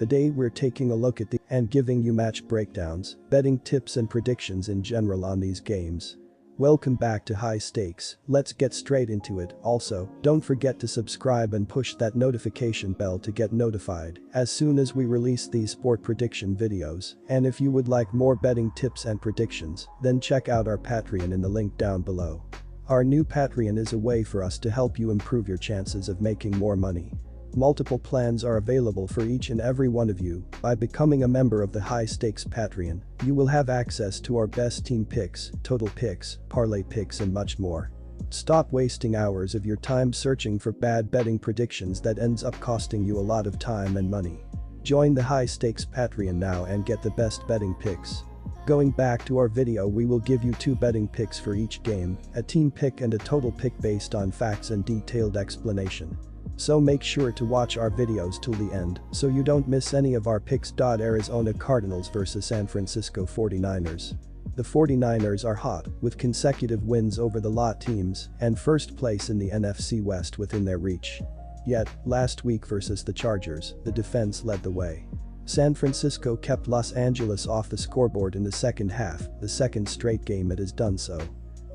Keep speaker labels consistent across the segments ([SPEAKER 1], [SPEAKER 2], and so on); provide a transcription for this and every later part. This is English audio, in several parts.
[SPEAKER 1] Today we're taking a look at and giving you match breakdowns, betting tips and predictions in general on these games. Welcome back to High Stakes, let's get straight into it. Also, don't forget to subscribe and push that notification bell to get notified as soon as we release these sport prediction videos. And if you would like more betting tips and predictions, then check out our Patreon in the link down below. Our new Patreon is a way for us to help you improve your chances of making more money. Multiple plans are available for each and every one of you. By becoming a member of the High Stakes Patreon, you will have access to our best team picks, total picks, parlay picks and much more. Stop wasting hours of your time searching for bad betting predictions that ends up costing you a lot of time and money. Join the High Stakes Patreon now and get the best betting picks. Going back to our video, we will give you 2 betting picks for each game, a team pick and a total pick based on facts and detailed explanation. So make sure to watch our videos till the end so you don't miss any of our picks. Arizona Cardinals vs San Francisco 49ers. The 49ers are hot, with consecutive wins over the lot teams and first place in the NFC West within their reach. Yet, last week versus the Chargers, the defense led the way. San Francisco kept Los Angeles off the scoreboard in the second half, the second straight game it has done so.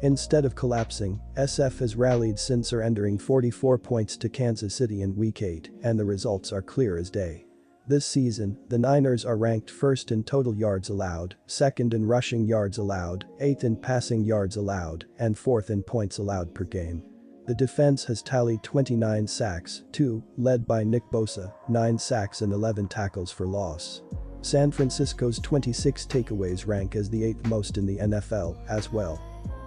[SPEAKER 1] Instead of collapsing, SF has rallied since surrendering 44 points to Kansas City in Week 8, and the results are clear as day. This season, the Niners are ranked first in total yards allowed, second in rushing yards allowed, 8th in passing yards allowed, and 4th in points allowed per game. The defense has tallied 29 sacks, 2, led by Nick Bosa, 9 sacks and 11 tackles for loss. San Francisco's 26 takeaways rank as the 8th most in the NFL as well.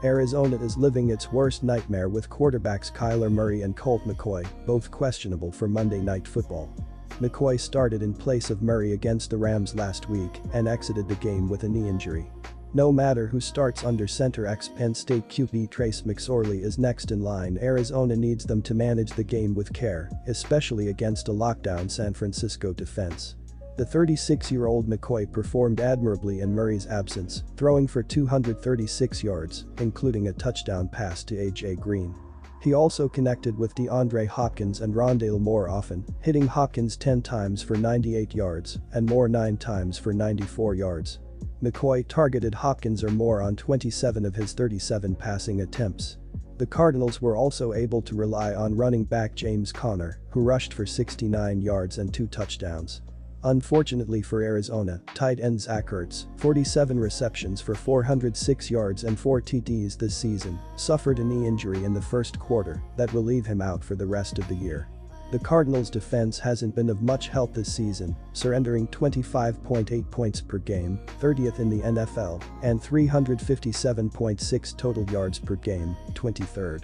[SPEAKER 1] Arizona is living its worst nightmare with quarterbacks Kyler Murray and Colt McCoy, both questionable for Monday Night Football. McCoy started in place of Murray against the Rams last week and exited the game with a knee injury. No matter who starts under center, ex-Penn State QB Trace McSorley is next in line. Arizona needs them to manage the game with care, especially against a lockdown San Francisco defense. The 36-year-old McCoy performed admirably in Murray's absence, throwing for 236 yards, including a touchdown pass to A.J. Green. He also connected with DeAndre Hopkins and Rondale Moore often, hitting Hopkins 10 times for 98 yards and Moore 9 times for 94 yards. McCoy targeted Hopkins or Moore on 27 of his 37 passing attempts. The Cardinals were also able to rely on running back James Conner, who rushed for 69 yards and 2 touchdowns. Unfortunately for Arizona, tight end Zach Ertz, 47 receptions for 406 yards and 4 TDs this season, suffered a knee injury in the first quarter that will leave him out for the rest of the year. The Cardinals' defense hasn't been of much help this season, surrendering 25.8 points per game, 30th in the NFL, and 357.6 total yards per game, 23rd.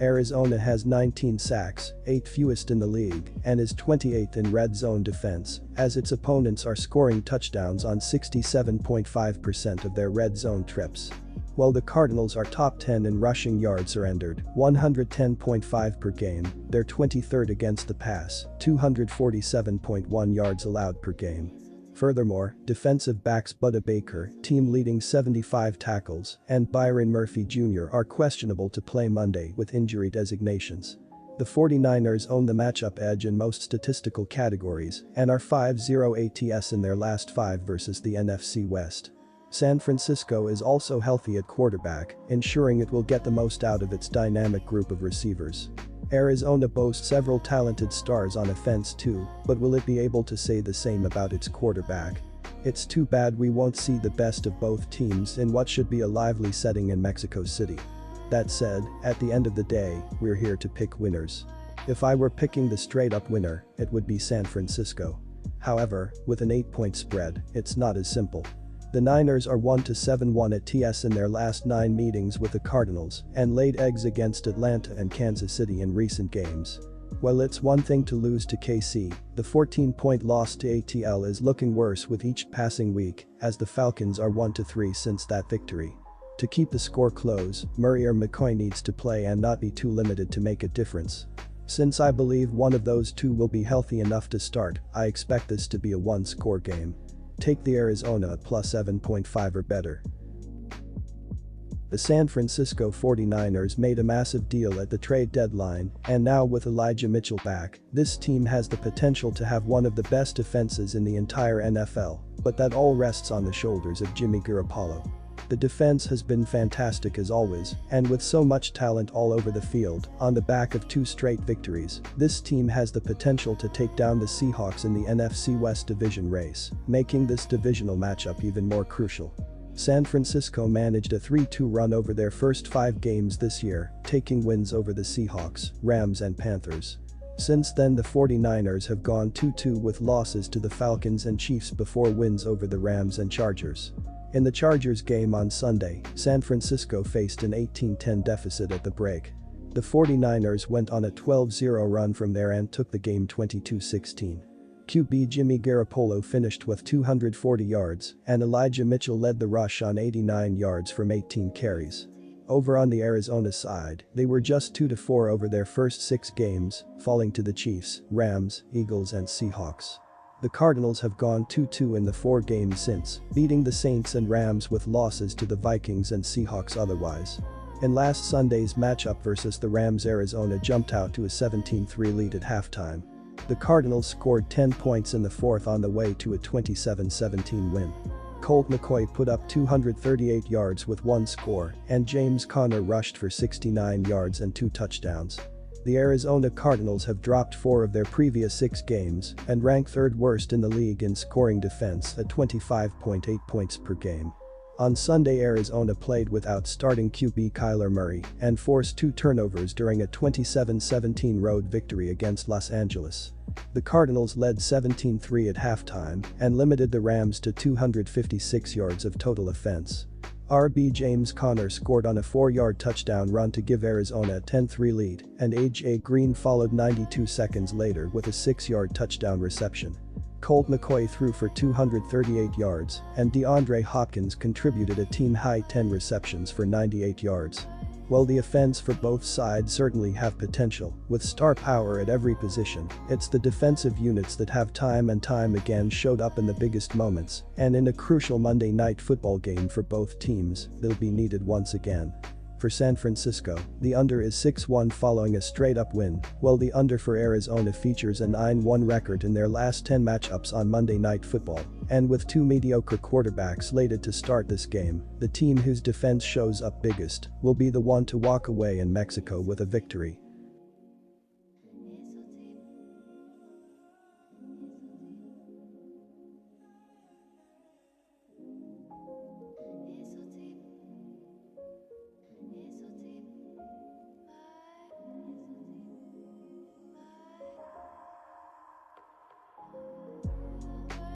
[SPEAKER 1] Arizona has 19 sacks, 8th fewest in the league, and is 28th in red zone defense, as its opponents are scoring touchdowns on 67.5% of their red zone trips. While the Cardinals are top 10 in rushing yards surrendered, 110.5 per game, they're 23rd against the pass, 247.1 yards allowed per game. Furthermore, defensive backs Budda Baker, team-leading 75 tackles, and Byron Murphy Jr. are questionable to play Monday with injury designations. The 49ers own the matchup edge in most statistical categories and are 5-0 ATS in their last 5 versus the NFC West. San Francisco is also healthy at quarterback, ensuring it will get the most out of its dynamic group of receivers. Arizona boasts several talented stars on offense too, but will it be able to say the same about its quarterback? It's too bad we won't see the best of both teams in what should be a lively setting in Mexico City. That said, at the end of the day, we're here to pick winners. If I were picking the straight-up winner, it would be San Francisco. However, with an 8-point spread, it's not as simple. The Niners are 1-7-1 at TS in their last 9 meetings with the Cardinals and laid eggs against Atlanta and Kansas City in recent games. While it's one thing to lose to KC, the 14-point loss to ATL is looking worse with each passing week, as the Falcons are 1-3 since that victory. To keep the score close, Murray or McCoy needs to play and not be too limited to make a difference. Since I believe one of those two will be healthy enough to start, I expect this to be a one-score game. Take the Arizona at plus 7.5 or better. The San Francisco 49ers made a massive deal at the trade deadline, and now with Elijah Mitchell back, this team has the potential to have one of the best defenses in the entire NFL, but that all rests on the shoulders of Jimmy Garoppolo. The defense has been fantastic as always, and with so much talent all over the field, on the back of 2 straight victories, this team has the potential to take down the Seahawks in the NFC West division race, making this divisional matchup even more crucial. San Francisco managed a 3-2 run over their first 5 games this year, taking wins over the Seahawks, Rams and Panthers. Since then the 49ers have gone 2-2 with losses to the Falcons and Chiefs before wins over the Rams and Chargers. In the Chargers game on Sunday, San Francisco faced an 18-10 deficit at the break. The 49ers went on a 12-0 run from there and took the game 22-16. QB Jimmy Garoppolo finished with 240 yards, and Elijah Mitchell led the rush on 89 yards from 18 carries. Over on the Arizona side, they were just 2-4 over their first 6 games, falling to the Chiefs, Rams, Eagles and Seahawks. The Cardinals have gone 2-2 in the 4 games since, beating the Saints and Rams with losses to the Vikings and Seahawks otherwise. In last Sunday's matchup versus the Rams, Arizona jumped out to a 17-3 lead at halftime. The Cardinals scored 10 points in the 4th on the way to a 27-17 win. Colt McCoy put up 238 yards with 1 score, and James Conner rushed for 69 yards and 2 touchdowns. The Arizona Cardinals have dropped 4 of their previous 6 games and rank 3rd worst in the league in scoring defense at 25.8 points per game. On Sunday, Arizona played without starting QB Kyler Murray and forced 2 turnovers during a 27-17 road victory against Los Angeles. The Cardinals led 17-3 at halftime and limited the Rams to 256 yards of total offense. RB James Conner scored on a 4-yard touchdown run to give Arizona a 10-3 lead, and AJ Green followed 92 seconds later with a 6-yard touchdown reception. Colt McCoy threw for 238 yards, and DeAndre Hopkins contributed a team-high 10 receptions for 98 yards. While the offense for both sides certainly have potential, with star power at every position, it's the defensive units that have time and time again showed up in the biggest moments, and in a crucial Monday Night Football game for both teams, they'll be needed once again. For San Francisco, the under is 6-1 following a straight-up win, while the under for Arizona features a 9-1 record in their last 10 matchups on Monday Night Football, and with 2 mediocre quarterbacks slated to start this game, the team whose defense shows up biggest will be the one to walk away in Mexico with a victory.